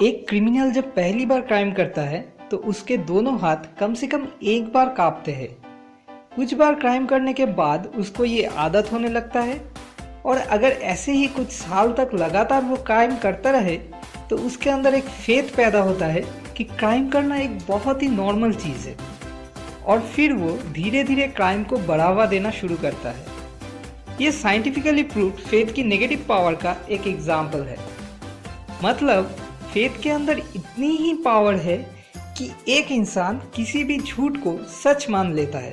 एक क्रिमिनल जब पहली बार क्राइम करता है तो उसके दोनों हाथ कम से कम एक बार कांपते हैं। कुछ बार क्राइम करने के बाद उसको ये आदत होने लगता है और अगर ऐसे ही कुछ साल तक लगातार वो क्राइम करता रहे तो उसके अंदर एक फेथ पैदा होता है कि क्राइम करना एक बहुत ही नॉर्मल चीज़ है और फिर वो धीरे धीरे क्राइम को बढ़ावा देना शुरू करता है। ये साइंटिफिकली प्रूव्ड फेथ की नेगेटिव पावर का एक एग्जाम्पल है। मतलब फेथ के अंदर इतनी ही पावर है कि एक इंसान किसी भी झूठ को सच मान लेता है,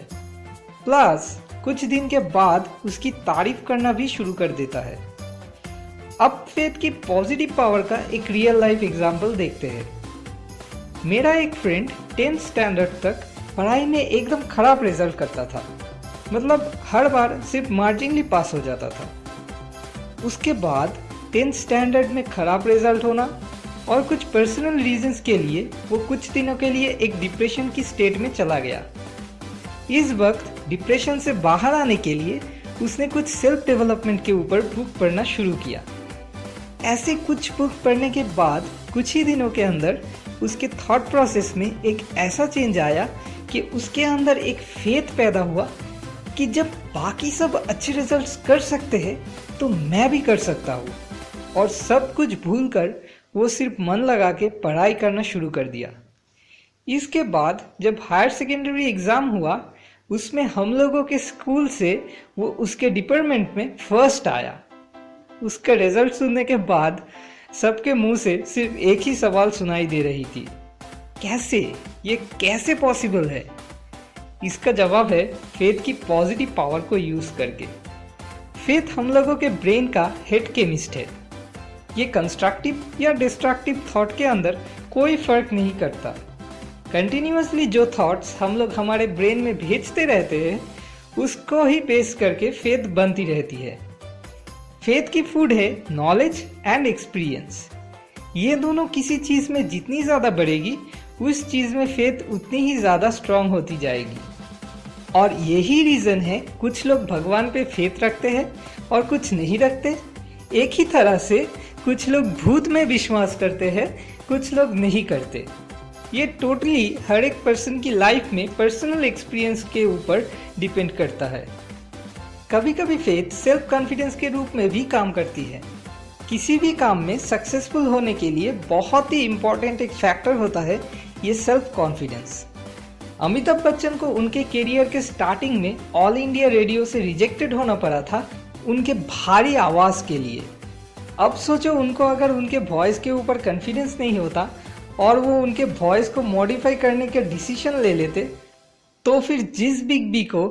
प्लस कुछ दिन के बाद उसकी तारीफ करना भी शुरू कर देता है। अब फेथ की पॉजिटिव पावर का एक रियल लाइफ एग्जाम्पल देखते हैं। मेरा एक फ्रेंड 10th स्टैंडर्ड तक पढ़ाई में एकदम खराब रिजल्ट करता था, मतलब हर बार सिर्फ मार्जिनली पास हो जाता था। उसके बाद 10th स्टैंडर्ड में खराब रिजल्ट होना और कुछ पर्सनल रीजंस के लिए वो कुछ दिनों के लिए एक डिप्रेशन की स्टेट में चला गया। इस वक्त डिप्रेशन से बाहर आने के लिए उसने कुछ सेल्फ डेवलपमेंट के ऊपर बुक पढ़ना शुरू किया। ऐसे कुछ बुक पढ़ने के बाद कुछ ही दिनों के अंदर उसके थॉट प्रोसेस में एक ऐसा चेंज आया कि उसके अंदर एक फेथ पैदा हुआ कि जब बाकी सब अच्छे रिजल्ट्स कर सकते हैं तो मैं भी कर सकता हूँ, और सब कुछ भूलकर वो सिर्फ मन लगा के पढ़ाई करना शुरू कर दिया। इसके बाद जब हायर सेकेंडरी एग्ज़ाम हुआ उसमें हम लोगों के स्कूल से वो उसके डिपार्टमेंट में फर्स्ट आया। उसका रिजल्ट सुनने के बाद सबके मुंह से सिर्फ एक ही सवाल सुनाई दे रही थी, कैसे, ये कैसे पॉसिबल है? इसका जवाब है फेथ की पॉजिटिव पावर को यूज़ करके। फेथ हम लोगों के ब्रेन का हेड केमिस्ट है। ये कंस्ट्रक्टिव या डिस्ट्रक्टिव थॉट के अंदर कोई फर्क नहीं करता। कंटिन्यूसली जो थॉट्स हम लोग हमारे ब्रेन में भेजते रहते हैं उसको ही बेस करके फेथ बनती रहती है। फेथ की फूड है नॉलेज एंड एक्सपीरियंस। ये दोनों किसी चीज़ में जितनी ज़्यादा बढ़ेगी उस चीज़ में फेथ उतनी ही ज़्यादा स्ट्रांग होती जाएगी। और यही रीज़न है कुछ लोग भगवान पे फेथ रखते हैं और कुछ नहीं रखते। एक ही तरह से कुछ लोग भूत में विश्वास करते हैं, कुछ लोग नहीं करते। ये टोटली हर एक पर्सन की लाइफ में पर्सनल एक्सपीरियंस के ऊपर डिपेंड करता है। कभी कभी फेथ सेल्फ कॉन्फिडेंस के रूप में भी काम करती है। किसी भी काम में सक्सेसफुल होने के लिए बहुत ही इम्पोर्टेंट एक फैक्टर होता है ये सेल्फ कॉन्फिडेंस। अमिताभ बच्चन को उनके करियर के स्टार्टिंग में ऑल इंडिया रेडियो से रिजेक्टेड होना पड़ा था उनके भारी आवाज़ के लिए। अब सोचो उनको अगर उनके वॉइस के ऊपर कॉन्फिडेंस नहीं होता और वो उनके वॉइस को मॉडिफाई करने का डिसीजन ले लेते तो फिर जिस बिग बी को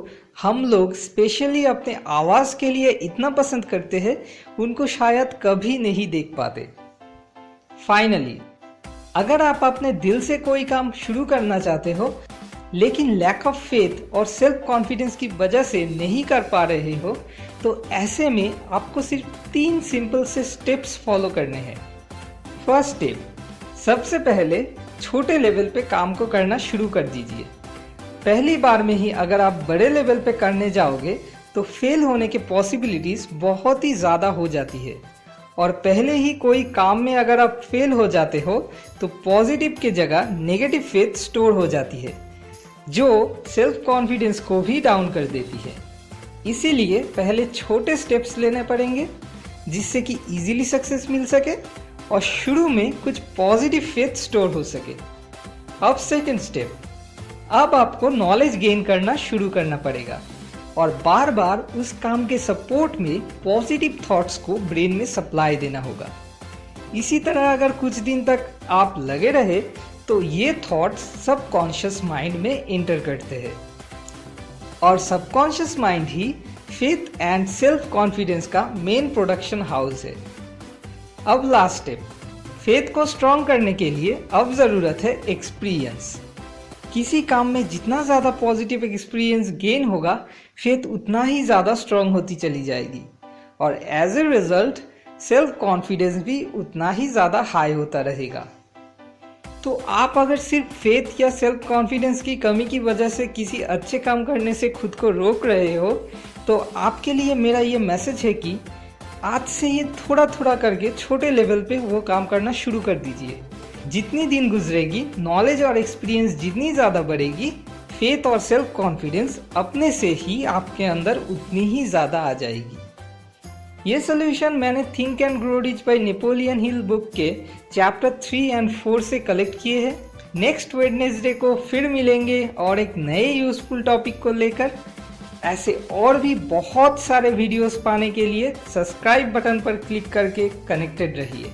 हम लोग स्पेशली अपने आवाज़ के लिए इतना पसंद करते हैं उनको शायद कभी नहीं देख पाते। फाइनली, अगर आप अपने दिल से कोई काम शुरू करना चाहते हो लेकिन लैक ऑफ फेथ और सेल्फ कॉन्फिडेंस की वजह से नहीं कर पा रहे हो तो ऐसे में आपको सिर्फ 3 सिंपल से स्टेप्स फॉलो करने हैं। फर्स्ट स्टेप, सबसे पहले छोटे लेवल पे काम को करना शुरू कर दीजिए। पहली बार में ही अगर आप बड़े लेवल पे करने जाओगे तो फेल होने के पॉसिबिलिटीज़ बहुत ही ज़्यादा हो जाती है, और पहले ही कोई काम में अगर आप फेल हो जाते हो तो पॉजिटिव के जगह नेगेटिव फेथ स्टोर हो जाती है जो सेल्फ कॉन्फिडेंस को भी डाउन कर देती है। इसीलिए पहले छोटे स्टेप्स लेने पड़ेंगे जिससे कि इजीली सक्सेस मिल सके और शुरू में कुछ पॉजिटिव फेथ स्टोर हो सके। अब सेकंड स्टेप, अब आपको नॉलेज गेन करना शुरू करना पड़ेगा और बार बार उस काम के सपोर्ट में पॉजिटिव थॉट्स को ब्रेन में सप्लाई देना होगा। इसी तरह अगर कुछ दिन तक आप लगे रहे तो ये थॉट्स सबकॉन्शियस माइंड में एंटर करते हैं और subconscious mind he faith and self confidence का मेन प्रोडक्शन हाउस है। अब लास्ट स्टेप, फेथ को स्ट्रॉन्ग करने के लिए अब ज़रूरत है एक्सपीरियंस। किसी काम में जितना ज़्यादा पॉजिटिव एक्सपीरियंस गेन होगा फेथ उतना ही ज़्यादा स्ट्रॉन्ग होती चली जाएगी और as a result self confidence भी उतना ही ज़्यादा हाई होता रहेगा। तो आप अगर सिर्फ फेथ या सेल्फ कॉन्फिडेंस की कमी की वजह से किसी अच्छे काम करने से खुद को रोक रहे हो तो आपके लिए मेरा ये मैसेज है कि आज से ये थोड़ा थोड़ा करके छोटे लेवल पे वो काम करना शुरू कर दीजिए। जितनी दिन गुजरेगी, नॉलेज और एक्सपीरियंस जितनी ज़्यादा बढ़ेगी, फेथ और सेल्फ कॉन्फिडेंस अपने से ही आपके अंदर उतनी ही ज़्यादा आ जाएगी। ये सोल्यूशन मैंने think and grow rich by Napoleon Hill book के चैप्टर 3 और 4 से कलेक्ट किए हैं। नेक्स्ट वेडनेसडे को फिर मिलेंगे और एक नए यूजफुल टॉपिक को लेकर। ऐसे और भी बहुत सारे वीडियोस पाने के लिए सब्सक्राइब बटन पर क्लिक करके कनेक्टेड रहिए।